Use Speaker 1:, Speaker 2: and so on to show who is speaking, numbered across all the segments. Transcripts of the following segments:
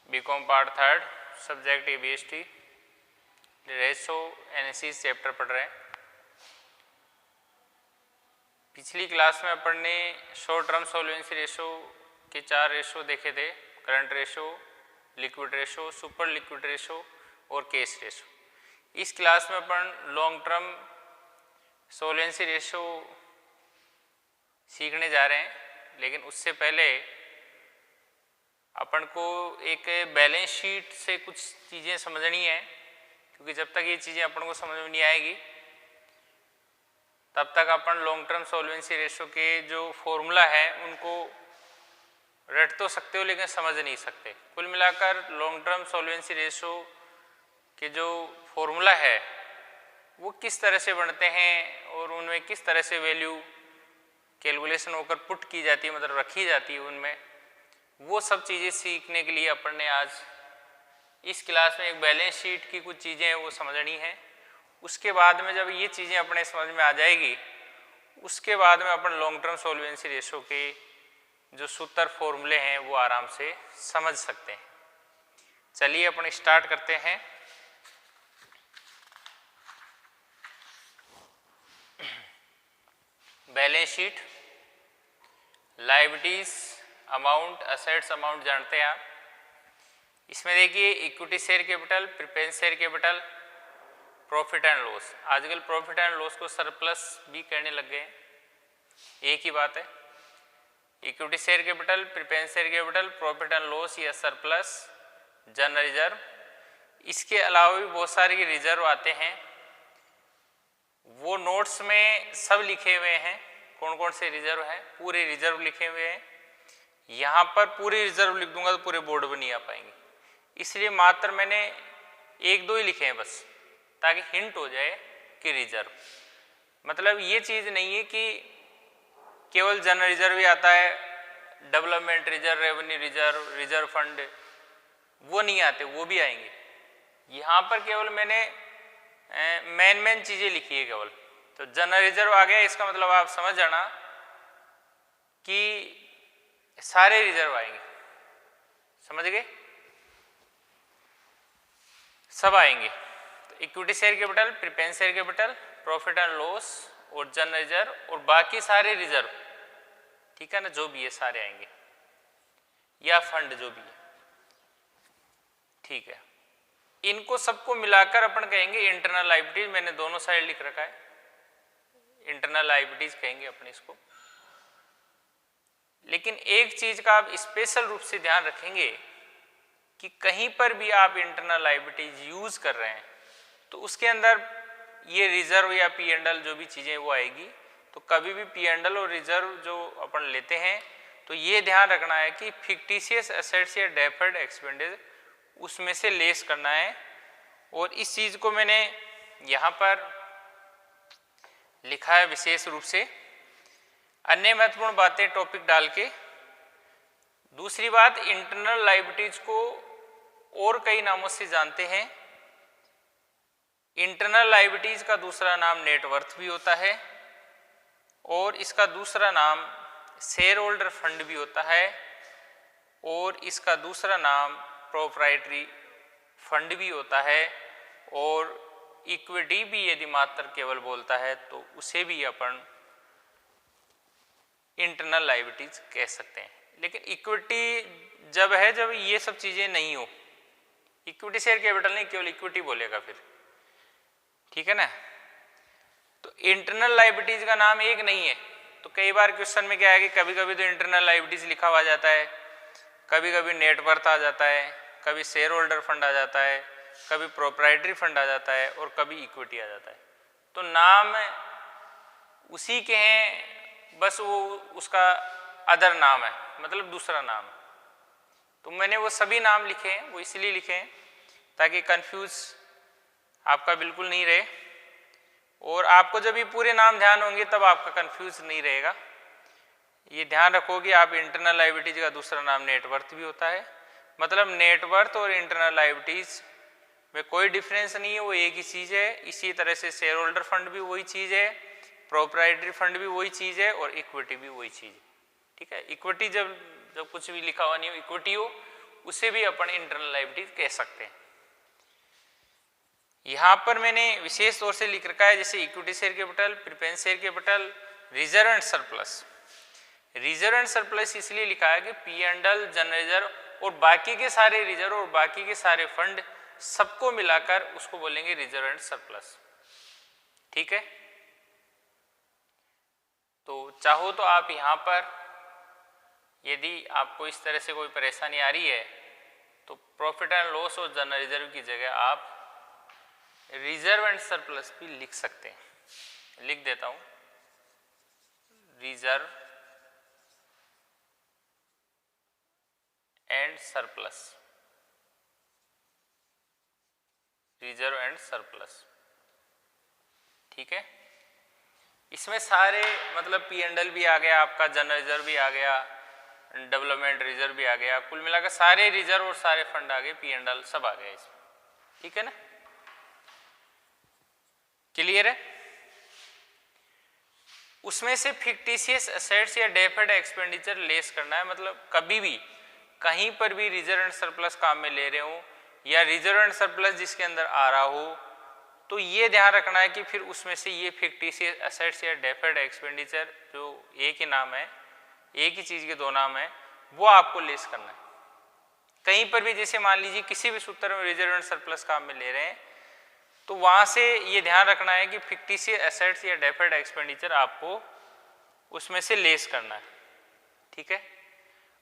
Speaker 1: BCom part third subject ABST ratio analysis chapter पढ़ रहे हैं। पिछली क्लास में अपन ने शॉर्ट टर्म सॉल्वेंसी रेशो के 4 रेशो देखे थे, current ratio, liquid ratio, super liquid ratio और केस रेशो। इस क्लास में अपन लॉन्ग टर्म सॉल्वेंसी रेशो सीखने जा रहे हैं, लेकिन उससे पहले अपन को एक बैलेंस शीट से कुछ चीज़ें समझनी है, क्योंकि जब तक ये चीज़ें अपन को समझ में नहीं आएगी तब तक अपन लॉन्ग टर्म सॉल्वेंसी रेशो के जो फॉर्मूला है उनको रट तो सकते हो लेकिन समझ नहीं सकते। कुल मिलाकर लॉन्ग टर्म सॉल्वेंसी रेशो के जो फॉर्मूला है वो किस तरह से बनते हैं और उनमें किस तरह से वैल्यू कैलकुलेशन होकर पुट की जाती है, मतलब रखी जाती है उनमें, वो सब चीज़ें सीखने के लिए अपन ने आज इस क्लास में एक बैलेंस शीट की कुछ चीज़ें हैं वो समझनी है। उसके बाद में जब ये चीज़ें अपने समझ में आ जाएगी उसके बाद में अपन लॉन्ग टर्म सॉल्वेंसी रेशो के जो सूत्र फॉर्मूले हैं वो आराम से समझ सकते हैं। चलिए अपन स्टार्ट करते हैं। Balance sheet, liabilities amount, assets amount जानते हैं आप। इसमें देखिए equity share capital, preference share capital, profit and loss. आजकल प्रॉफिट एंड लॉस को सरप्लस भी कहने लग गए हैं, एक ही बात है। Equity share capital, preference share capital, profit and loss या सरप्लस, जनरल रिजर्व। इसके अलावा भी बहुत सारे रिजर्व आते हैं, वो नोट्स में सब लिखे हुए हैं कौन कौन से रिजर्व हैं, पूरे रिजर्व लिखे हुए हैं। यहाँ पर पूरे रिजर्व लिख दूंगा तो पूरे बोर्ड में नहीं आ पाएंगे, इसलिए मात्र मैंने 1-2 ही लिखे हैं बस, ताकि हिंट हो जाए कि रिजर्व मतलब ये चीज़ नहीं है कि केवल जनरल रिजर्व ही आता है, development reserve, revenue reserve, reserve fund, वो नहीं आते, वो भी आएंगे। यहाँ पर केवल मैंने मेन चीज़ें लिखी है केवल। तो जनरल रिजर्व आ गया, इसका मतलब आप समझ जाना कि सारे रिजर्व आएंगे, समझ गए, सब आएंगे। तो equity share capital, preference share capital, profit and loss और जनरल रिजर्व और बाकी सारे रिजर्व, ठीक है ना, जो भी है सारे आएंगे, या फंड जो भी है, ठीक है। इनको सबको मिलाकर अपन कहेंगे इंटरनल लायबिलिटीज। मैंने दोनों साइड लिख रखा है, इंटरनल लायबिलिटीज कहेंगे अपन इसको। लेकिन एक चीज का आप स्पेशल रूप से ध्यान रखेंगे कि कहीं पर भी आप इंटरनल लायबिलिटीज यूज कर रहे हैं तो उसके अंदर ये रिजर्व या P&L जो भी चीजें वो आएगी। तो कभी भी P&L और रिजर्व जो अपन लेते हैं तो ये ध्यान रखना है कि फिक्टिशियस एसेट्स या डेफर्ड एक्सपेंडिचर उसमें से लेस करना है। और इस चीज को मैंने यहाँ पर लिखा है विशेष रूप से, अन्य महत्वपूर्ण बातें टॉपिक डाल के। दूसरी बात, इंटरनल लायबिलिटीज को और कई नामों से जानते हैं। इंटरनल लायबिलिटीज का दूसरा नाम नेटवर्थ भी होता है और इसका दूसरा नाम शेयर होल्डर फंड भी होता है और इसका दूसरा नाम प्रोप्राइटरी फंड भी होता है और इक्विटी भी यदि मात्र केवल बोलता है तो उसे भी अपन इंटरनल लायबिलिटीज कह सकते हैं। लेकिन इक्विटी जब है जब ये सब चीज़ें नहीं हो, इक्विटी शेयर कैपिटल नहीं, केवल इक्विटी बोलेगा फिर, ठीक है ना। तो इंटरनल लायबिलिटीज का नाम एक नहीं है। तो कई बार क्वेश्चन में क्या है कि कभी कभी तो इंटरनल लायबिलिटीज लिखा हुआ जाता है, कभी कभी नेटवर्थ आ जाता है, कभी शेयर होल्डर फंड आ जाता है, कभी प्रोप्राइटरी फंड आ जाता है और कभी इक्विटी आ जाता है। तो नाम उसी के हैं, बस वो उसका अदर नाम है, मतलब दूसरा नाम है। तो मैंने वो सभी नाम लिखे हैं, वो इसलिए लिखे हैं ताकि कंफ्यूज आपका बिल्कुल नहीं रहे और आपको जब ये पूरे नाम ध्यान होंगे तब आपका कंफ्यूज नहीं रहेगा। ये ध्यान रखो कि आप इंटरनल लायबिलिटीज का दूसरा नाम नेटवर्थ भी होता है, मतलब नेटवर्थ और इंटरनल लायबिलिटीज में कोई डिफरेंस नहीं है, वो एक ही चीज़ है। इसी तरह से शेयर होल्डर फंड भी वही चीज़ है, प्रोप्राइटरी फंड भी वही चीज़ है और इक्विटी भी वही चीज़ है, ठीक है। इक्विटी जब कुछ भी लिखा हुआ नहीं हो, इक्विटी हो, उसे भी अपन इंटरनल लायबिलिटीज कह सकते हैं। यहां पर मैंने विशेष तौर से लिख रखा है जैसे equity share capital, preference share capital, reserve and surplus. Reserve and surplus इसलिए लिखा है कि P and L, general reserve और बाकी के सारे रिजर्व और बाकी के सारे फंड सबको मिलाकर उसको बोलेंगे रिजर्व एंड सरप्लस। ठीक है, तो चाहो तो आप यहां पर यदि आपको इस तरह से कोई परेशानी आ रही है तो प्रॉफिट एंड लॉस और जनरल रिजर्व की जगह आप रिजर्व एंड सरप्लस भी लिख सकते हैं। लिख देता हूं, reserve and surplus, reserve and surplus. ठीक है, इसमें सारे मतलब पी एंड एल भी आ गया आपका, जनरल रिजर्व भी आ गया, डेवलपमेंट रिजर्व भी आ गया, कुल मिलाकर सारे रिजर्व और सारे फंड आ गए, पी एंड एल सब आ गए इसमें। ठीक है ना, क्लियर है। उसमें से फिक्टिशियस एसेट्स या डेफर्ड एक्सपेंडिचर लेस करना है, मतलब कभी भी कहीं पर भी रिजर्व एंड सरप्लस काम में ले रहे हो या रिजर्व एंड सरप्लस जिसके अंदर आ रहा हो तो ये ध्यान रखना है कि फिर उसमें से ये फिक्टिशियस एसेट्स या डेफर्ड एक्सपेंडिचर जो एक ही नाम है, एक ही चीज के दो नाम है, वो आपको लेस करना है। कहीं पर भी जैसे मान लीजिए किसी भी सूत्र में रिजर्व एंड सरप्लस काम में ले रहे हैं तो वहां से ये ध्यान रखना है कि फिक्टिशियस एसेट्स या डेफर्ड एक्सपेंडिचर आपको उसमें से लेस करना है। ठीक है,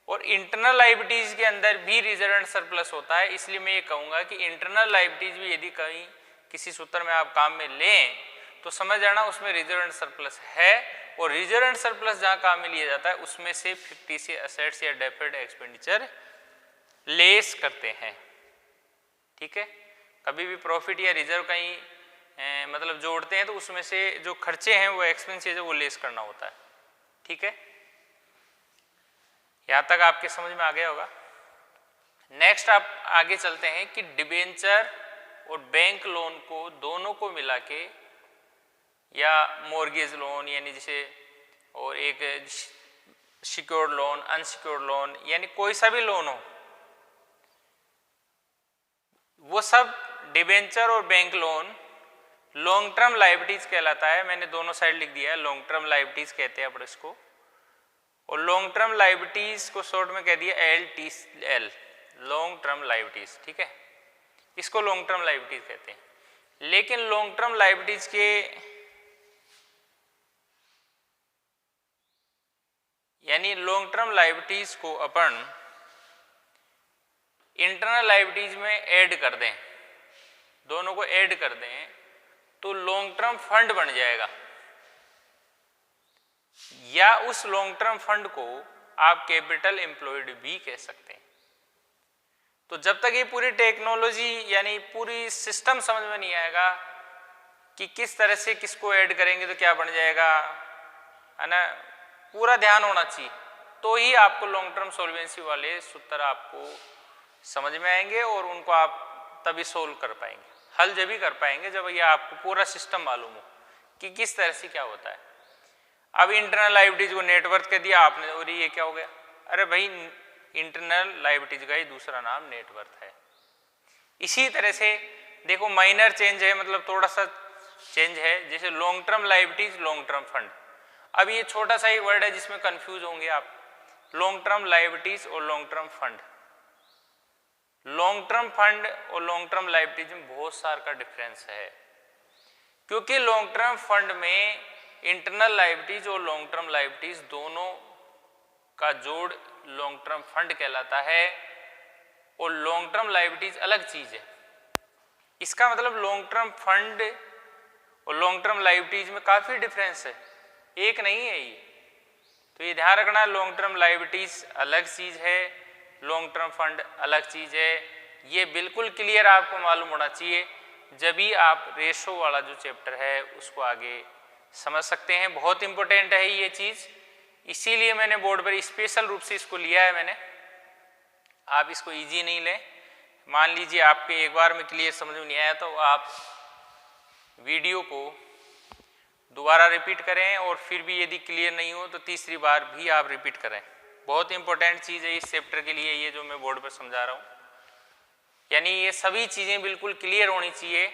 Speaker 1: और इंटरनल लायबिलिटीज के अंदर भी रिजर्व एंड सरप्लस होता है, इसलिए मैं ये कहूंगा कि इंटरनल लायबिलिटीज भी यदि कहीं किसी सूत्र में आप काम में लें तो समझ जाना उसमें रिजर्व एंड सरप्लस है, और रिजर्व एंड सरप्लस जहां काम में लिया जाता है उसमें से फिक्टिशियस एसेट्स या डेफर्ड एक्सपेंडिचर लेस करते हैं। ठीक है, कभी भी प्रॉफिट या रिजर्व कहीं मतलब जोड़ते हैं तो उसमें से जो खर्चे हैं वो एक्सपेंसेस है वो लेस करना होता है। ठीक है, यहां तक आपके समझ में आ गया होगा। नेक्स्ट आप आगे चलते हैं कि डिबेंचर और बैंक लोन को दोनों को मिला के या मॉर्गेज लोन यानी जैसे और एक सिक्योर्ड लोन, अनसिक्योर्ड लोन यानी कोई सा भी लोन हो, वो सब डिबेंचर और bank loan long term liabilities कहलाता है। मैंने दोनों साइड लिख दिया है, लॉन्ग टर्म लायबिलिटीज कहते हैं अपन इसको, और लॉन्ग टर्म लायबिलिटीज को शॉर्ट में कह दिया LTL, लॉन्ग टर्म लायबिलिटीज। ठीक है, इसको लॉन्ग टर्म लायबिलिटीज कहते हैं। लेकिन लॉन्ग टर्म लायबिलिटीज के यानी लॉन्ग टर्म लायबिलिटीज को अपन इंटरनल लायबिलिटीज में ऐड कर दें, दोनों को ऐड कर दें तो लॉन्ग टर्म फंड बन जाएगा, या उस लॉन्ग टर्म फंड को आप कैपिटल एम्प्लॉयड भी कह सकते हैं। तो जब तक ये पूरी टेक्नोलॉजी यानी पूरी सिस्टम समझ में नहीं आएगा कि किस तरह से किसको ऐड करेंगे तो क्या बन जाएगा, है ना, पूरा ध्यान होना चाहिए, तो ही आपको लॉन्ग टर्म सॉल्वेंसी वाले सूत्र आपको समझ में आएंगे और उनको आप तभी सोल्व कर पाएंगे, हल जब भी कर पाएंगे जब ये आपको पूरा सिस्टम मालूम हो कि किस तरह से क्या होता है। अब इंटरनल लायबिलिटीज को नेटवर्थ कह दिया आपने और ये क्या हो गया, अरे भाई इंटरनल लायबिलिटीज का ही दूसरा नाम नेटवर्थ है। इसी तरह से देखो माइनर चेंज है, मतलब थोड़ा सा चेंज है, जैसे long term liabilities, long term fund. अब ये छोटा सा ही वर्ड है जिसमें कंफ्यूज होंगे आप, लॉन्ग टर्म लायबिलिटीज और long term fund. Long term fund और लॉन्ग टर्म लायबिलिटीज में बहुत सारा का डिफरेंस है, क्योंकि लॉन्ग टर्म फंड में इंटरनल लायबिलिटीज और लॉन्ग टर्म लायबिलिटीज दोनों का जोड़ लॉन्ग टर्म फंड कहलाता है, और लॉन्ग टर्म लायबिलिटीज अलग चीज है। इसका मतलब लॉन्ग टर्म फंड और लॉन्ग टर्म लायबिलिटीज में काफी डिफरेंस है, एक नहीं है ये। तो ये ध्यान रखना, लॉन्ग टर्म लायबिलिटीज अलग चीज है, लॉन्ग टर्म फंड अलग चीज है। ये बिल्कुल क्लियर आपको मालूम होना चाहिए, जब भी आप रेशो वाला जो चैप्टर है उसको आगे समझ सकते हैं। बहुत इंपॉर्टेंट है ये चीज, इसीलिए मैंने बोर्ड पर स्पेशल रूप से इसको लिया है मैंने। आप इसको इजी नहीं लें, मान लीजिए आपके एक बार में क्लियर समझ में नहीं आया तो आप वीडियो को दोबारा रिपीट करें, और फिर भी यदि क्लियर नहीं हो तो तीसरी बार भी आप रिपीट करें, बहुत इंपॉर्टेंट चीज़ है इस चैप्टर के लिए, ये जो मैं बोर्ड पर समझा रहा हूँ। यानी ये सभी चीज़ें बिल्कुल क्लियर होनी चाहिए।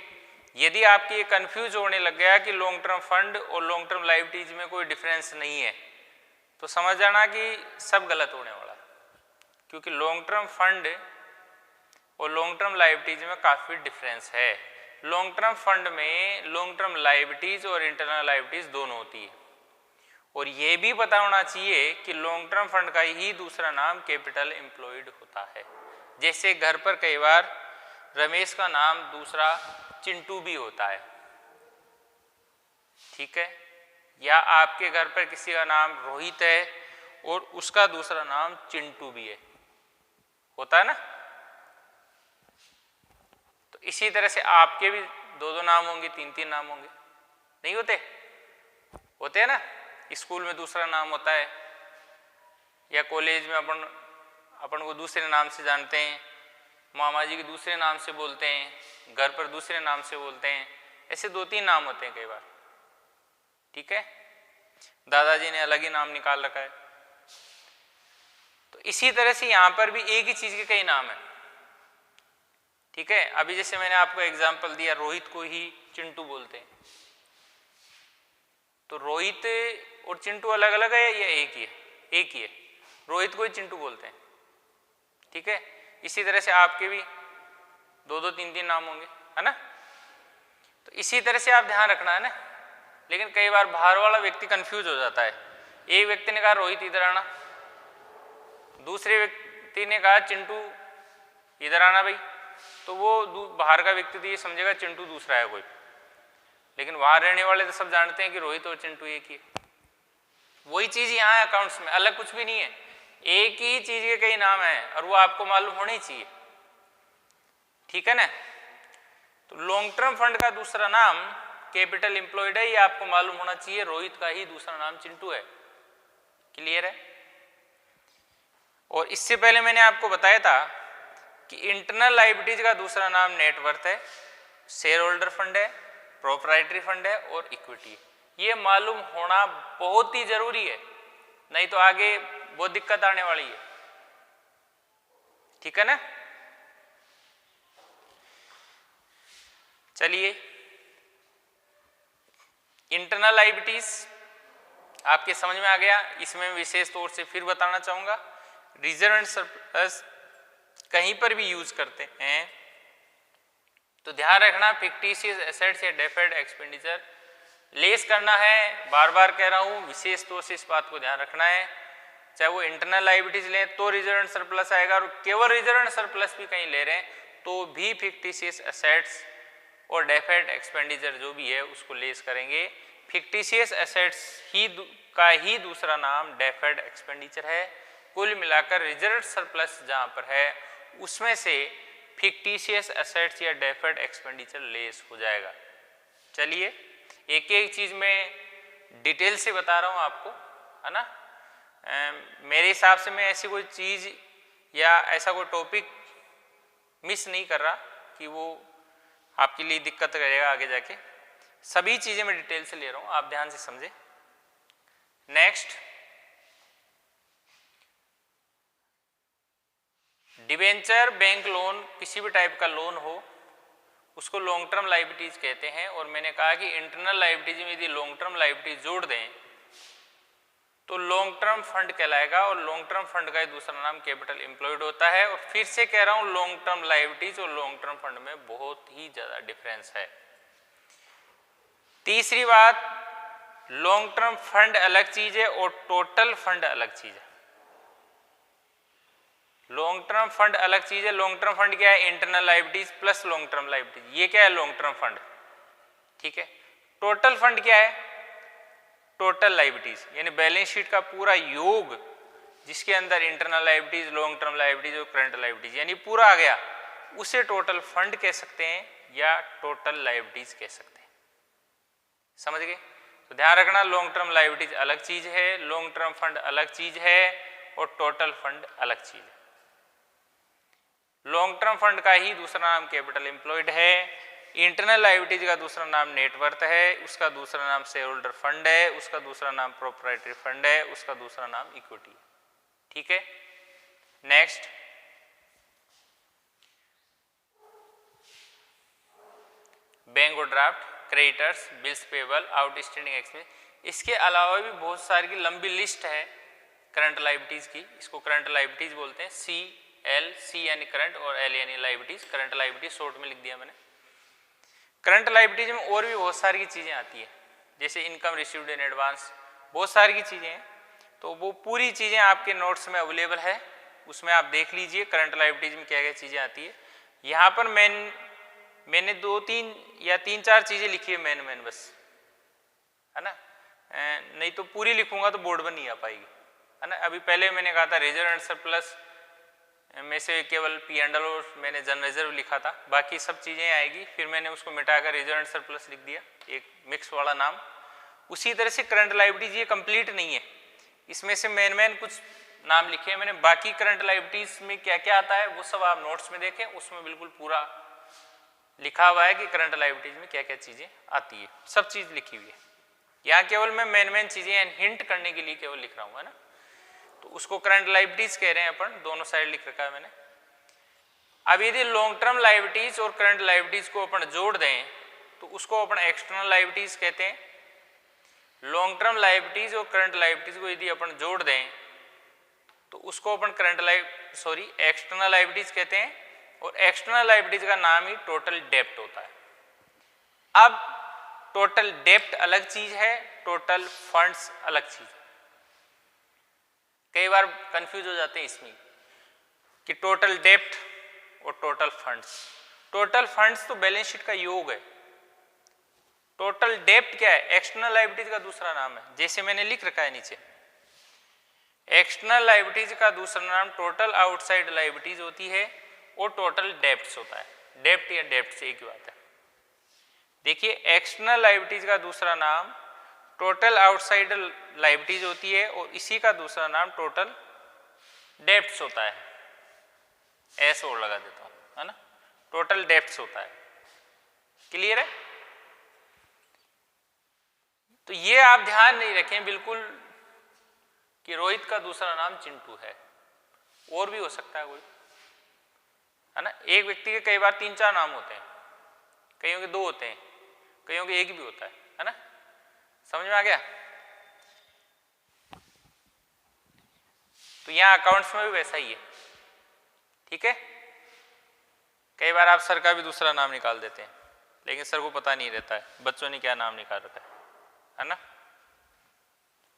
Speaker 1: यदि आपकी ये कन्फ्यूज होने लग गया कि लॉन्ग टर्म फंड और लॉन्ग टर्म लायबिलिटीज में कोई डिफरेंस नहीं है, तो समझ जाना कि सब गलत होने वाला है, क्योंकि लॉन्ग टर्म फंड और लॉन्ग टर्म लायबिलिटीज में काफ़ी डिफरेंस है। लॉन्ग टर्म फंड में लॉन्ग टर्म लायबिलिटीज और इंटरनल लायबिलिटीज दोनों होती है। और ये भी पता होना चाहिए कि लॉन्ग टर्म फंड का ही दूसरा नाम कैपिटल एम्प्लॉयड होता है। जैसे घर पर कई बार रमेश का नाम दूसरा चिंटू भी होता है, ठीक है, या आपके घर पर किसी का नाम रोहित है और उसका दूसरा नाम चिंटू भी है, होता है ना। तो इसी तरह से आपके भी दो दो नाम होंगे, तीन तीन नाम होंगे, नहीं होते? होते हैं ना। स्कूल में दूसरा नाम होता है, या कॉलेज में अपन को दूसरे नाम से जानते हैं, मामा जी के दूसरे नाम से बोलते हैं, घर पर दूसरे नाम से बोलते हैं, ऐसे दो तीन नाम होते हैं कई बार, ठीक है। दादाजी ने अलग ही नाम निकाल रखा है। तो इसी तरह से यहाँ पर भी एक ही चीज के कई नाम है, ठीक है। अभी जैसे मैंने आपको एग्जाम्पल दिया, रोहित को ही चिंटू बोलते हैं, तो रोहित और चिंटू अलग अलग है या एक ही है? एक ही है, रोहित को ही चिंटू बोलते हैं, ठीक है। इसी तरह से आपके भी दो दो तीन तीन नाम होंगे, है ना। तो इसी तरह से आप ध्यान रखना है ना। लेकिन कई बार बाहर वाला व्यक्ति कंफ्यूज हो जाता है। एक व्यक्ति ने कहा रोहित इधर आना, दूसरे व्यक्ति ने कहा चिंटू इधर आना भाई, तो वो बाहर का व्यक्ति तो ये समझेगा चिंटू दूसरा है कोई, लेकिन वहां रहने वाले तो सब जानते हैं कि रोहित और चिंटू एक ही है। वही चीज यहाँ है अकाउंट्स में, अलग कुछ भी नहीं है, एक ही चीज के कई नाम है और वो आपको मालूम होने चाहिए, ठीक है ना। तो लॉन्ग टर्म फंड का दूसरा नाम कैपिटल एम्प्लॉयड है, ये आपको मालूम होना चाहिए। रोहित का ही दूसरा नाम चिंटू है, क्लियर है। और इससे पहले मैंने आपको बताया था कि इंटरनल लायबिलिटीज का दूसरा नाम नेटवर्थ है, शेयर होल्डर फंड है, प्रोप्राइटरी फंड है और इक्विटी है। ये मालूम होना बहुत ही जरूरी है, नहीं तो आगे बहुत दिक्कत आने वाली है, ठीक है ना। चलिए, इंटरनल लायबिलिटीज आपके समझ में आ गया। इसमें विशेष तौर से फिर बताना चाहूंगा, रिजर्व एंड सरप्लस कहीं पर भी यूज करते हैं तो ध्यान रखना फिक्टिशियस एसेट्स या डेफर्ड एक्सपेंडिचर लेस करना है। बार बार कह रहा हूं, विशेष तौर से इस बात को ध्यान रखना है। चाहे वो इंटरनल लायबिलिटीज लें तो रिजर्व एंड सरप्लस आएगा, और केवल रिजर्व एंड सरप्लस भी कहीं ले रहे हैं तो भी फिक्टिशियस एसेट्स और डेफर्ड एक्सपेंडिचर जो भी है उसको लेस करेंगे। फिक्टिशियस एसेट्स का ही दूसरा नाम डेफर्ड एक्सपेंडिचर है। कुल मिलाकर रिजर्व सरप्लस जहां पर है उसमें से फिक्टिशियस एसेट्स या डेफर्ड एक्सपेंडिचर लेस हो जाएगा। चलिए, एक एक चीज में डिटेल से बता रहा हूं आपको, है ना। मेरे हिसाब से मैं ऐसी कोई चीज या ऐसा कोई टॉपिक मिस नहीं कर रहा कि वो आपके लिए दिक्कत करेगा आगे जाके। सभी चीजें मैं डिटेल से ले रहा हूं, आप ध्यान से समझे। नेक्स्ट, डिबेंचर, बैंक लोन, किसी भी टाइप का लोन हो उसको लॉन्ग टर्म लायबिलिटीज कहते हैं। और मैंने कहा कि इंटरनल लायबिलिटीज में यदि लॉन्ग टर्म लायबिलिटीज जोड़ दें तो लॉन्ग टर्म फंड कहलाएगा, और लॉन्ग टर्म फंड का दूसरा नाम कैपिटल एम्प्लॉयड होता है। और फिर से कह रहा हूं, लॉन्ग टर्म लायबिलिटीज और लॉन्ग टर्म फंड में बहुत ही ज्यादा डिफरेंस है। तीसरी बात, लॉन्ग टर्म फंड अलग चीज है और टोटल फंड अलग चीज है। लॉन्ग टर्म फंड अलग चीज है। लॉन्ग टर्म फंड क्या है? Internal liabilities plus long term liabilities, ये क्या है? लॉन्ग टर्म फंड, ठीक है। टोटल फंड क्या है? टोटल लायबिलिटीज, यानी बैलेंस शीट का पूरा योग जिसके अंदर internal liabilities, long term liabilities और करंट लायबिलिटीज यानी पूरा आ गया, उसे टोटल फंड कह सकते हैं या टोटल लायबिलिटीज कह सकते हैं। समझ गए? तो ध्यान रखना, लॉन्ग टर्म लायबिलिटीज अलग चीज है, लॉन्ग टर्म फंड अलग चीज है और टोटल फंड अलग चीज है। लॉन्ग टर्म फंड का ही दूसरा नाम कैपिटल एम्प्लॉयड है। इंटरनल लायबिलिटीज का दूसरा नाम नेटवर्थ है, उसका दूसरा नाम शेयर होल्डर फंड है, उसका दूसरा नाम प्रोप्राइटरी फंड है, उसका दूसरा नाम इक्विटी है। ठीक है। Next, bank overdraft, creditors, bills payable, outstanding expense. इसके अलावा भी बहुत सारी की लंबी लिस्ट है करंट लायबिलिटीज की, इसको करंट लायबिलिटीज बोलते हैं। सी यानी करंट और एल यानी लायबिलिटीज। करंट लायबिलिटीज शॉर्ट में लिख दिया मैंने। करंट लायबिलिटीज में और भी बहुत सारी चीज़ें आती है, जैसे इनकम रिसीव्ड इन एडवांस, बहुत सारी की चीज़ें हैं। तो वो पूरी चीज़ें आपके नोट्स में अवेलेबल है, उसमें आप देख लीजिए करंट लायबिलिटीज में क्या क्या चीज़ें आती है। यहाँ पर मैंने 2-3 या 3-4 चीज़ें लिखी है मेन बस, है ना। नहीं तो पूरी लिखूंगा तो बोर्ड पर नहीं आ पाएगी, है ना। अभी पहले मैंने कहा था रिजर्व एंड सरप्लस में से केवल पी एंड एल और मैंने जन रिजर्व लिखा था, बाकी सब चीज़ें आएगी। फिर मैंने उसको मिटाकर रिजर्व एंड सरप्लस लिख दिया, एक मिक्स वाला नाम। उसी तरह से करंट लायबिलिटीज ये कंप्लीट नहीं है, इसमें से मेन कुछ नाम लिखे हैं मैंने। बाकी करंट लायबिलिटीज में क्या क्या आता है वो सब आप नोट्स में देखें, उसमें बिल्कुल पूरा लिखा हुआ है कि करंट लायबिलिटीज में क्या क्या चीज़ें आती है, सब चीज़ लिखी हुई है। यहाँ केवल मैं मेन चीज़ें हिंट करने के लिए केवल लिख रहा हूँ, है ना। तो उसको करंट लायबिलिटीज कह रहे हैं अपन, दोनों साइड लिख रखा है मैंने। अब यदि लॉन्ग टर्म लायबिलिटीज और करंट लायबिलिटीज को अपन जोड़ दें तो उसको अपन एक्सटर्नल लायबिलिटीज कहते हैं। लॉन्ग टर्म लायबिलिटीज और करंट लायबिलिटीज को यदि अपन जोड़ दें तो उसको अपन एक्सटर्नल लायबिलिटीज कहते हैं, और एक्सटर्नल लायबिलिटीज का नाम ही टोटल डेब्ट होता है। अब टोटल डेब्ट अलग चीज है, टोटल फंड्स अलग चीज है। कई बार कंफ्यूज हो जाते हैं इसमें कि टोटल डेब्ट और टोटल फंड्स। टोटल फंड्स तो बैलेंस शीट का योग है, टोटल डेब्ट क्या है, एक्सटर्नल लायबिलिटीज का दूसरा नाम है, जैसे मैंने लिख रखा है नीचे। एक्सटर्नल लायबिलिटीज का दूसरा नाम टोटल आउटसाइड लायबिलिटीज होती है और टोटल डेब्ट्स होता है। डेब्ट या डेब्ट से एक ही बात है। देखिए, एक्सटर्नल लायबिलिटीज का दूसरा नाम टोटल आउटसाइड लायबिलिटीज होती है और इसी का दूसरा नाम टोटल डेब्ट्स होता है। ऐसे और लगा देता हूं, है ना, टोटल डेब्ट्स होता है। क्लियर है। तो ये आप ध्यान नहीं रखें बिल्कुल कि रोहित का दूसरा नाम चिंटू है, और भी हो सकता है कोई, है ना। एक व्यक्ति के कई बार 3-4 नाम होते हैं, कईयों के 2 होते हैं, कईयों के 1 भी होता है ना। समझ में आ गया। तो यहां अकाउंट्स में भी वैसा ही है, ठीक है। कई बार आप सर का भी दूसरा नाम निकाल देते हैं, लेकिन सर को पता नहीं रहता है बच्चों ने क्या नाम निकाल रखा है ना,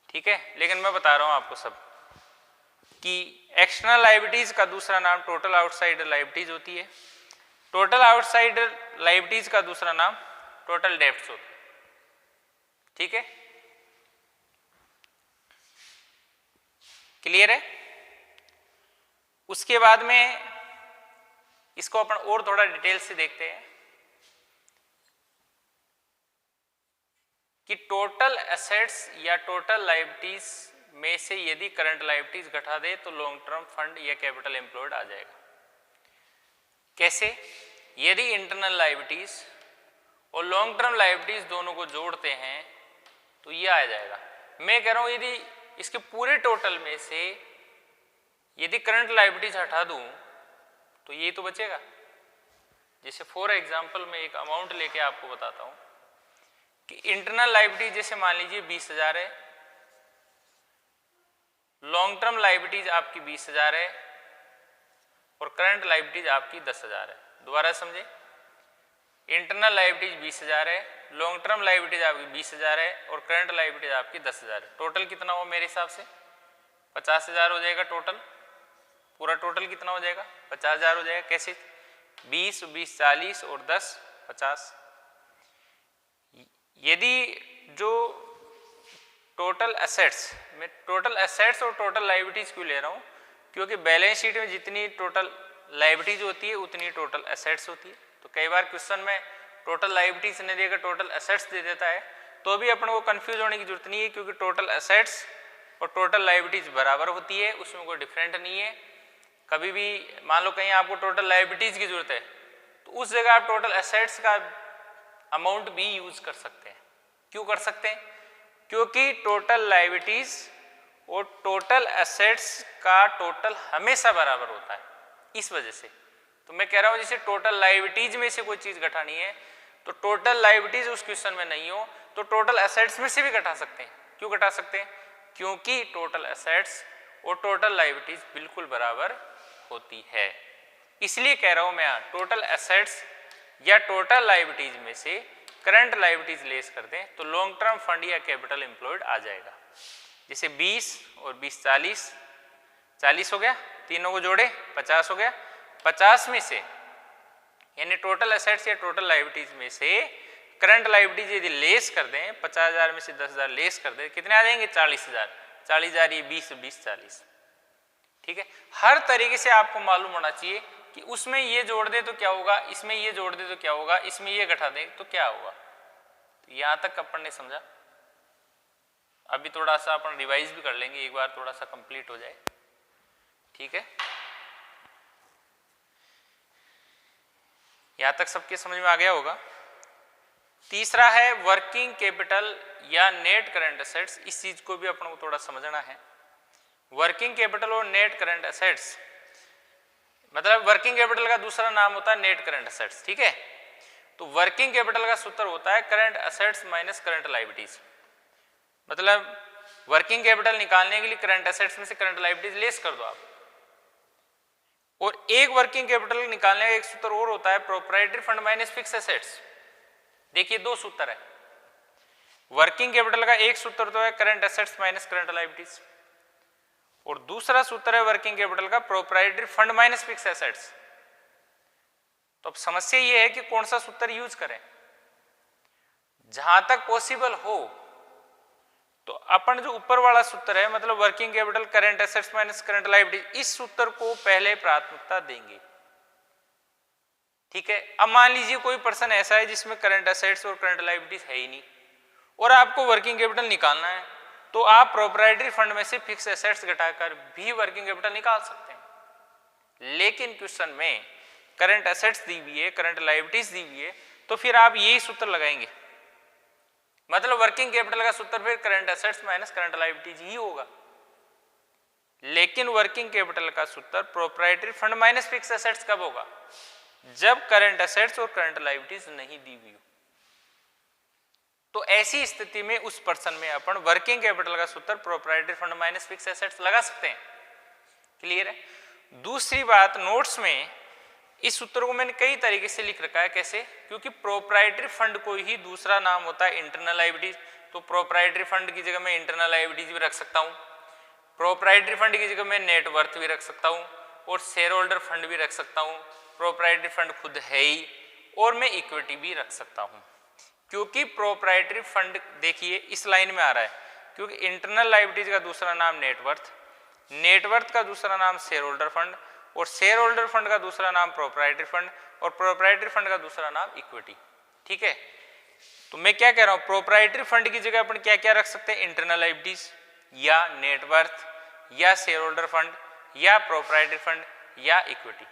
Speaker 1: ठीक है। लेकिन मैं बता रहा हूं आपको सब कि एक्सटर्नल लायबिलिटीज का दूसरा नाम टोटल आउटसाइड लायबिलिटीज होती है, टोटल आउटसाइड लायबिलिटीज का दूसरा नाम टोटल डेब्ट्स होता है, ठीक है। क्लियर है। उसके बाद में इसको अपन और थोड़ा डिटेल से देखते हैं कि टोटल एसेट्स या टोटल लायबिलिटीज में से यदि करंट लायबिलिटीज घटा दे तो लॉन्ग टर्म फंड या कैपिटल एम्प्लॉयड आ जाएगा। कैसे? यदि इंटरनल लायबिलिटीज और लॉन्ग टर्म लायबिलिटीज दोनों को जोड़ते हैं तो ये आ जाएगा। मैं कह रहा हूं यदि इसके पूरे टोटल में से यदि करंट लायबिलिटीज हटा दूं तो ये तो बचेगा। जैसे फॉर एग्जांपल मैं एक अमाउंट लेके आपको बताता हूं कि इंटरनल लायबिलिटीज जैसे मान लीजिए 20,000 है, लॉन्ग टर्म लायबिलिटीज आपकी 20,000 है और करंट लायबिलिटीज आपकी 10,000 है। दोबारा समझे, इंटरनल लायबिलिटीज 20,000 है, लॉन्ग टर्म लायबिलिटीज आपकी 20,000 है और करंट लायबिलिटीज आपकी 10,000 है। टोटल कितना हो मेरे हिसाब से 50,000 हो जाएगा। टोटल पूरा टोटल कितना हो जाएगा 50,000 हो जाएगा। कैसे? 20, 20 40 और 10 50। यदि जो टोटल एसेट्स, मैं टोटल एसेट्स और टोटल लायबिलिटीज क्यों ले रहा हूँ, क्योंकि बैलेंस शीट में जितनी टोटल लायबिलिटीज होती है उतनी टोटल एसेट्स होती है। तो कई बार क्वेश्चन में टोटल लायबिलिटीज नहीं देकर टोटल एसेट्स दे देता है, तो भी अपन को कंफ्यूज होने की जरूरत नहीं है, क्योंकि टोटल एसेट्स और टोटल लायबिलिटीज बराबर होती है, उसमें कोई डिफरेंट नहीं है। कभी भी मान लो कहीं आपको टोटल लायबिलिटीज की जरूरत है तो उस जगह आप टोटल एसेट्स का अमाउंट भी यूज कर सकते हैं। क्यों कर सकते हैं? क्योंकि टोटल लायबिलिटीज और टोटल एसेट्स का टोटल हमेशा बराबर होता है। इस वजह से तो मैं कह रहा हूं जैसे टोटल लायबिलिटीज में से कोई चीज घटानी है तो टोटल लायबिलिटीज उस क्वेश्चन में नहीं हो तो टोटल एसेट्स में से भी घटा सकते हैं। क्यों घटा सकते हैं? क्योंकि टोटल एसेट्स और टोटल लायबिलिटीज बिल्कुल बराबर होती है। इसलिए कह रहा हूं मैं टोटल एसेट्स या टोटल लायबिलिटीज में से करंट लायबिलिटीज लेस कर दें तो लॉन्ग टर्म फंड या कैपिटल एम्प्लॉयड आ जाएगा। जैसे 20 और 20 40 हो गया, तीनों को जोड़े 50 हो गया। 50 में से यानी टोटल एसेट्स या टोटल लायबिलिटीज में से करंट लायबिलिटीज यदि लेस कर दें 50,000 में से 10,000 लेस कर दें कितने आ जाएंगे? 40,000। 40,000 ये 20 20 40। ठीक है, हर तरीके से आपको मालूम होना चाहिए कि उसमें ये जोड़ दे तो क्या होगा, इसमें ये जोड़ दे तो क्या होगा, इसमें ये घटा दे तो क्या होगा। तो यहां तक अपन ने समझा। अभी थोड़ा सा अपन रिवाइज भी कर लेंगे, एक बार थोड़ा सा कंप्लीट हो जाए। ठीक है, यहां तक सबके समझ में आ गया होगा। तीसरा है वर्किंग कैपिटल या नेट करंट एसेट्स। इस चीज को भी अपन को थोड़ा समझना है। वर्किंग कैपिटल और नेट करंट एसेट्स मतलब वर्किंग कैपिटल का दूसरा नाम होता है नेट करंट एसेट्स। ठीक है, तो वर्किंग कैपिटल का सूत्र होता है current assets minus current liabilities. मतलब वर्किंग कैपिटल निकालने के लिए करंट एसेट्स में से करंट लायबिलिटीज लेस कर दो आप। और एक वर्किंग कैपिटल निकालने का एक सूत्र और होता है proprietary fund minus fix assets. देखिए दो सूत्र है। वर्किंग कैपिटल का एक सूत्र तो है current assets minus current liabilities और दूसरा सूत्र है वर्किंग कैपिटल का proprietary fund minus fix assets. तो अब समस्या ये है कि कौन सा सूत्र यूज करें। जहां तक पॉसिबल हो तो अपन जो ऊपर वाला सूत्र है मतलब working capital current assets minus current liabilities, इस सूत्र को पहले प्राथमिकता देंगे। ठीक है, अब मान लीजिए कोई पर्सन ऐसा है जिसमें करंट एसेट्स और करंट लायबिलिटीज है ही नहीं और आपको वर्किंग कैपिटल निकालना है तो आप प्रोप्राइटरी फंड में से फिक्स एसेट्स घटाकर भी वर्किंग कैपिटल निकाल सकते हैं। लेकिन क्वेश्चन में करंट एसेट्स दी हुई है, करंट लायबिलिटीज दी हुई है, तो फिर आप यही सूत्र लगाएंगे। मतलब वर्किंग कैपिटल का सूत्र फिर current assets minus current liabilities ही होगा। लेकिन वर्किंग कैपिटल का सूत्र proprietary fund minus fix assets कब होगा? जब करंट एसेट्स और करंट लायबिलिटीज नहीं दी हुई हो। तो ऐसी स्थिति में उस पर्सन में अपन वर्किंग कैपिटल का सूत्र proprietary fund minus fix assets लगा सकते हैं। क्लियर है? दूसरी बात, नोट्स में इस सूत्र को मैंने कई तरीके से लिख रखा है। कैसे? क्योंकि प्रोप्राइटरी फंड को ही दूसरा नाम होता है इंटरनल लायबिलिटीज। तो प्रोप्राइटरी फंड की जगह मैं इंटरनल लायबिलिटीज भी रख सकता हूं, प्रोप्राइटरी फंड की जगह मैं नेट वर्थ भी रख सकता हूं और शेयर होल्डर फंड भी रख सकता हूं। प्रोप्राइटरी फंड खुद है ही और मैं इक्विटी भी रख सकता हूं। क्योंकि प्रोप्राइटरी फंड देखिए इस लाइन में आ रहा है, क्योंकि इंटरनल लायबिलिटीज का दूसरा नाम नेटवर्थ, नेटवर्थ का दूसरा नाम शेयर होल्डर फंड और शेयर होल्डर फंड का दूसरा नाम प्रोप्राइटरी फंड और प्रोप्राइटरी फंड का दूसरा नाम इक्विटी। ठीक है, तो मैं क्या कह रहा हूं, प्रोप्राइटरी फंड की जगह अपन क्या क्या रख सकते हैं? इंटरनल लायबिलिटीज या नेटवर्थ या शेयर होल्डर फंड या प्रोप्राइटरी फंड या इक्विटी।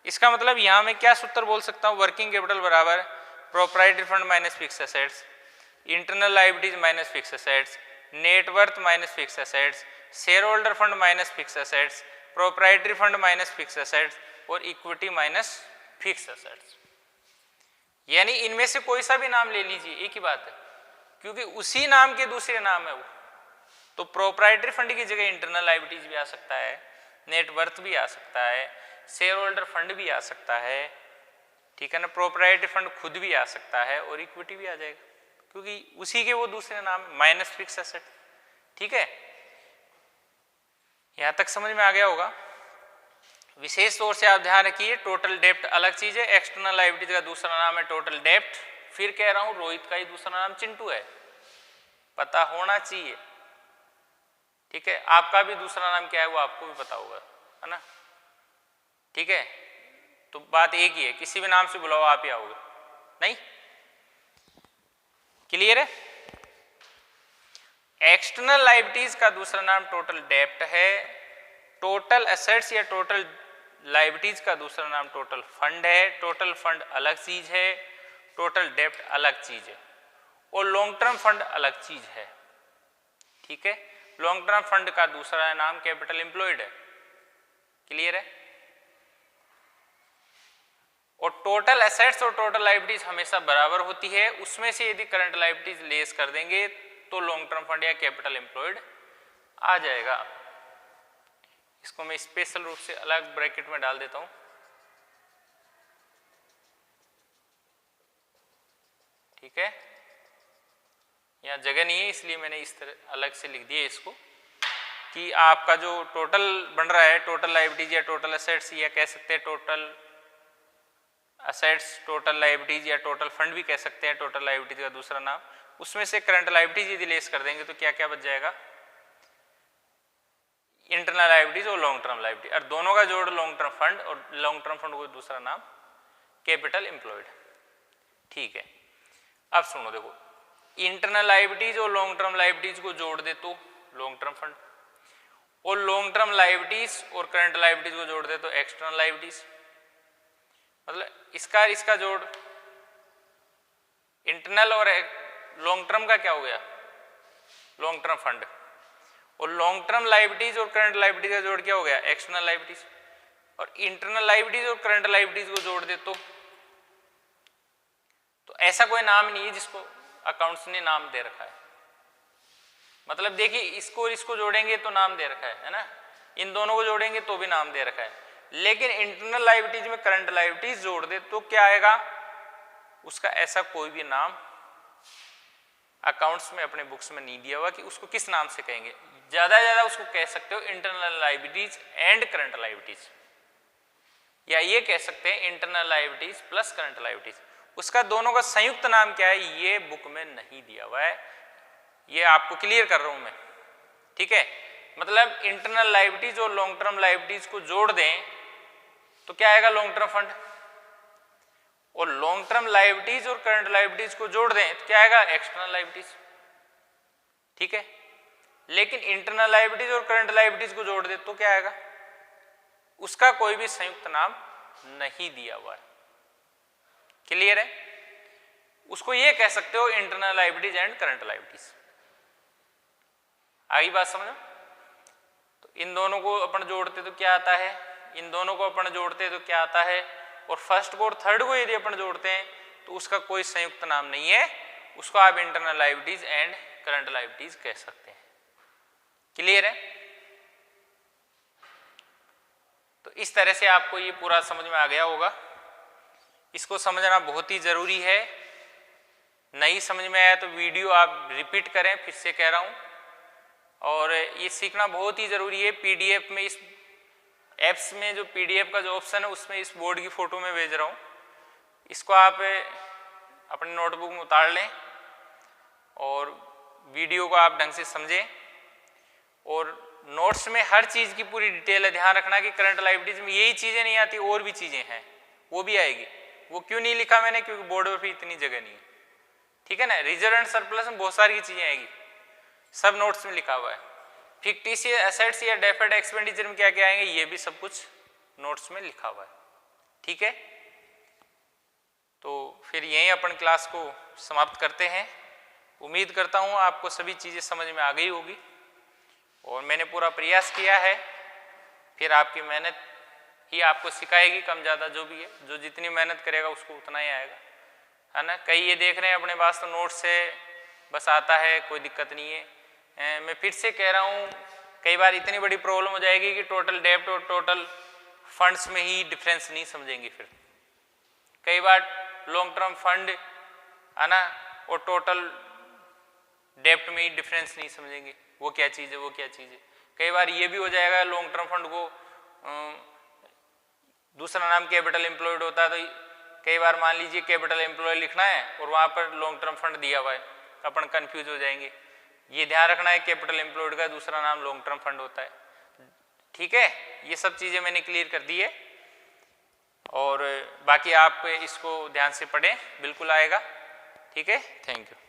Speaker 1: इसका मतलब यहां मैं क्या सूत्र बोल सकता हूं? वर्किंग कैपिटल बराबर proprietary fund minus fix assets, internal liabilities minus fix assets, net worth minus fix assets, share holder fund minus fix assets, proprietary fund minus fix assets और इक्विटी माइनस फिक्स एसेट्स। यानी इनमें से कोई सा भी नाम ले लीजिए, एक ही बात है, क्योंकि उसी नाम के दूसरे नाम है वो। तो प्रोप्राइटरी फंड की जगह इंटरनल लायबिलिटीज भी आ सकता है, नेटवर्थ भी आ सकता है, शेयर होल्डर फंड भी आ सकता है। ठीक है ना, प्रोप्राइटरी फंड खुद भी आ सकता है और इक्विटी भी आ जाएगा, क्योंकि उसी के वो दूसरे नाम माइनस फिक्स एसेट। ठीक है, यहां तक समझ में आ गया होगा। विशेष तौर से आप ध्यान रखिए, टोटल डेप्ट अलग चीज है, एक्सटर्नल लायबिलिटीज का दूसरा नाम है टोटल डेप्ट। फिर कह रहा हूं रोहित का ही दूसरा नाम चिंटू है, पता होना चाहिए। ठीक है, आपका भी दूसरा नाम क्या है वो आपको भी पता होगा, है ना? ठीक है, तो बात एक ही है, किसी भी नाम से बुलाओ आप ही आओगे, नहीं? क्लियर है? एक्सटर्नल लायबिलिटीज का दूसरा नाम टोटल डेप्ट है, टोटल एसेट्स या टोटल लायबिलिटीज का दूसरा नाम टोटल फंड है। टोटल फंड अलग चीज है, टोटल डेप्ट अलग चीज है और लॉन्ग टर्म फंड अलग चीज है। ठीक है, लॉन्ग टर्म फंड का दूसरा नाम कैपिटल एम्प्लॉयड है। क्लियर है? और टोटल एसेट्स और टोटल लायबिलिटीज हमेशा बराबर होती है, उसमें से यदि करंट लायबिलिटीज लेस कर देंगे तो लॉन्ग टर्म फंड या कैपिटल एम्प्लॉयड आ जाएगा। इसको मैं स्पेशल रूप से अलग ब्रैकेट में डाल देता हूं। ठीक है, यहाँ जगह नहीं है इसलिए मैंने इस तरह अलग से लिख दिया इसको कि आपका जो टोटल बन रहा है, टोटल लायबिलिटीज या टोटल एसेट्स या कह सकते हैं टोटल एसेट्स, टोटल लायबिलिटीज या टोटल फंड भी कह सकते हैं, टोटल लायबिलिटीज का दूसरा नाम, उसमें से करंट लायबिलिटीज यदि लेस कर देंगे तो क्या क्या बच जाएगा? इंटरनल लायबिलिटीज और लॉन्ग टर्म लायबिलिटी, और दोनों का जोड़ लॉन्ग टर्म फंड, और लॉन्ग टर्म फंड को दूसरा नाम कैपिटल एम्प्लॉयड। ठीक है, अब सुनो, देखो इंटरनल लायबिलिटीज और लॉन्ग टर्म लायबिलिटीज को जोड़ दे तो लॉन्ग टर्म फंड, और लॉन्ग टर्म लायबिलिटीज और करंट लायबिलिटीज को जोड़ दे तो एक्सटर्नल लायबिलिटीज। मतलब इसका जोड़ इंटरनल और लॉन्ग टर्म का क्या हो गया? Long term fund. और लॉन्ग टर्म लायबिलिटीज और करंट लायबिलिटीज का जोड़ क्या हो गया? External liabilities. और इंटरनल लायबिलिटीज और करंट लायबिलिटीज को जोड़ दे तो ऐसा कोई नाम नहीं है जिसको अकाउंट्स ने नाम दे रखा है। मतलब देखिए, इसको और इसको जोड़ेंगे तो नाम दे रखा है ना, इन दोनों को जोड़ेंगे तो भी नाम दे रखा है, लेकिन इंटरनल लायबिलिटीज में करंट लायबिलिटीज जोड़ दे तो क्या आएगा? उसका ऐसा कोई भी नाम अकाउंट्स में अपने बुक्स में नहीं दिया हुआ कि उसको किस नाम से कहेंगे। ज्यादा से ज्यादा उसको कह सकते हो internal liabilities and current liabilities, या ये कह सकते हैं internal liabilities plus current liabilities. उसका दोनों का संयुक्त नाम क्या है ये बुक में नहीं दिया हुआ है, ये आपको क्लियर कर रहा हूं मैं। ठीक है, मतलब इंटरनल लायबिलिटीज और लॉन्ग टर्म लायबिलिटीज को जोड़ दें तो क्या आएगा? Long term fund. और लॉन्ग टर्म लायबिलिटीज और करंट लायबिलिटीज को जोड़ दें तो क्या आएगा? External liabilities. ठीक है, लेकिन इंटरनल लायबिलिटीज और करंट लायबिलिटीज को जोड़ दे तो क्या आएगा? उसका कोई भी संयुक्त नाम नहीं दिया हुआ है। क्लियर है? उसको ये कह सकते हो internal liabilities and current liabilities. आई बात समझो? तो इन दोनों को अपन जोड़ते तो क्या आता है, इन दोनों को अपन जोड़ते तो क्या आता है, और फर्स्ट को और थर्ड को यदि अपन जोड़ते हैं तो उसका कोई संयुक्त नाम नहीं है, उसको आप internal liabilities and current liabilities कह सकते हैं। क्लियर है? तो इस तरह से आपको ये पूरा समझ में आ गया होगा। इसको समझना बहुत ही जरूरी है, नहीं समझ में आया तो वीडियो आप रिपीट करें, फिर से कह रहा हूं, और ये सीखना बहुत ही जरूरी है। पीडीएफ में, इस एप्स में जो पीडीएफ का जो ऑप्शन है उसमें इस बोर्ड की फोटो में भेज रहा हूं, इसको आप अपने नोटबुक में उतार लें और वीडियो को आप ढंग से समझें, और नोट्स में हर चीज़ की पूरी डिटेल है। ध्यान रखना कि करंट लायबिलिटीज में यही चीज़ें नहीं आती, और भी चीज़ें हैं, वो भी आएगी। वो क्यों नहीं लिखा मैंने? क्योंकि बोर्ड पर भी इतनी जगह नहीं है। ठीक है ना? रिजर्व एंड सरप्लस में बहुत सारी चीज़ें आएगी, सब नोट्स में लिखा हुआ है। फिक्टिशियस एसेट्स या डेफर्ड एक्सपेंडिचर में क्या क्या आएंगे, ये भी सब कुछ नोट्स में लिखा हुआ है। ठीक है, तो फिर यहीं अपन क्लास को समाप्त करते हैं। उम्मीद करता हूँ आपको सभी चीज़ें समझ में आ गई होगी, और मैंने पूरा प्रयास किया है। फिर आपकी मेहनत ही आपको सिखाएगी, कम ज़्यादा जो भी है, जो जितनी मेहनत करेगा उसको उतना ही आएगा, है ना। कई ये देख रहे हैं अपने पास तो नोट से बस आता है, कोई दिक्कत नहीं है। मैं फिर से कह रहा हूँ, कई बार इतनी बड़ी प्रॉब्लम हो जाएगी कि टोटल डेब्ट और टोटल फंड्स में ही डिफरेंस नहीं समझेंगे। फिर कई बार लॉन्ग टर्म फंड, है ना, और टोटल डेब्ट में ही डिफरेंस नहीं समझेंगे, वो क्या चीज़ है, वो क्या चीज़ है। कई बार ये भी हो जाएगा, लॉन्ग टर्म फंड को दूसरा नाम कैपिटल एम्प्लॉयड होता है, तो कई बार मान लीजिए कैपिटल एम्प्लॉय लिखना है और वहाँ पर लॉन्ग टर्म फंड दिया हुआ है, अपन कंफ्यूज हो जाएंगे। ये ध्यान रखना है, कैपिटल एम्प्लॉयड का दूसरा नाम लॉन्ग टर्म फंड होता है। ठीक है, ये सब चीज़ें मैंने क्लियर कर दी है, और बाकी आप इसको ध्यान से पढ़ें, बिल्कुल आएगा। ठीक है, थैंक यू।